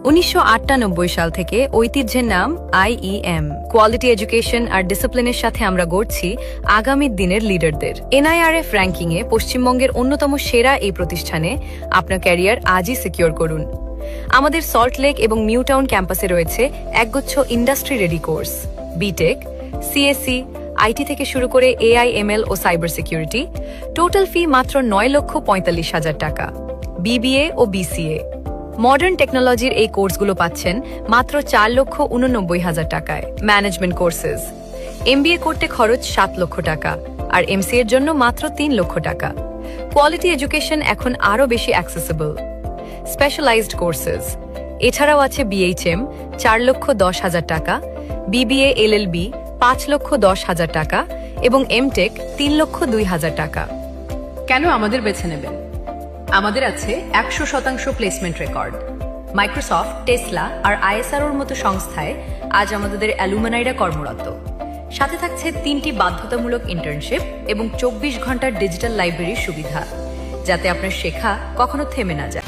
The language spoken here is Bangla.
1998 সাল থেকে ঐতিহ্যের নাম IEM। কোয়ালিটি এডুকেশন আর ডিসিপ্লিনের সাথে আমরা গড়ছি আগামী দিনের লিডারদের। NIRF র্যাঙ্কিংয়ে পশ্চিমবঙ্গের অন্যতম সেরা এই প্রতিষ্ঠানে আপনার ক্যারিয়ার আজই সিকিউর করুন। আমাদের সল্টলেক এবং নিউটাউন ক্যাম্পাসে রয়েছে একগুচ্ছ industry ready course, B Tech, CSE, IT থেকে শুরু করে AI, ML ও সাইবার সিকিউরিটি। টোটাল ফি মাত্র 9,45,000 টাকা। BBA ও BCA। মডার্ন টেকনোলজির এই কোর্সগুলো পাচ্ছেন মাত্র 4,89,000 টাকায়। ম্যানেজমেন্ট কোর্সেস, MBA করতে খরচ 7 লক্ষ টাকা আর MCA এর জন্য মাত্র 3 লক্ষ টাকা। কোয়ালিটি এডুকেশন এখন আরও বেশি অ্যাক্সেসিবল। স্পেশালাইজড কোর্সেস এছাড়াও আছে BHM 4,10,000 টাকা, BBA LLB 5,10,000 টাকা এবং MTech 3,02,000 টাকা। কেন আমাদের বেছে নেবেন? আমাদের আছে 100% প্লেসমেন্ট রেকর্ড। মাইক্রোসফট, টেসলা আর ISROর মতো সংস্থায় আজ আমাদের অ্যালুমনাইরা কর্মরত। সাথে থাকছে 3টি বাধ্যতামূলক ইন্টার্নশিপ এবং 24 ঘন্টার ডিজিটাল লাইব্রেরির সুবিধা, যাতে আপনার শেখা কখনো থেমে না যায়।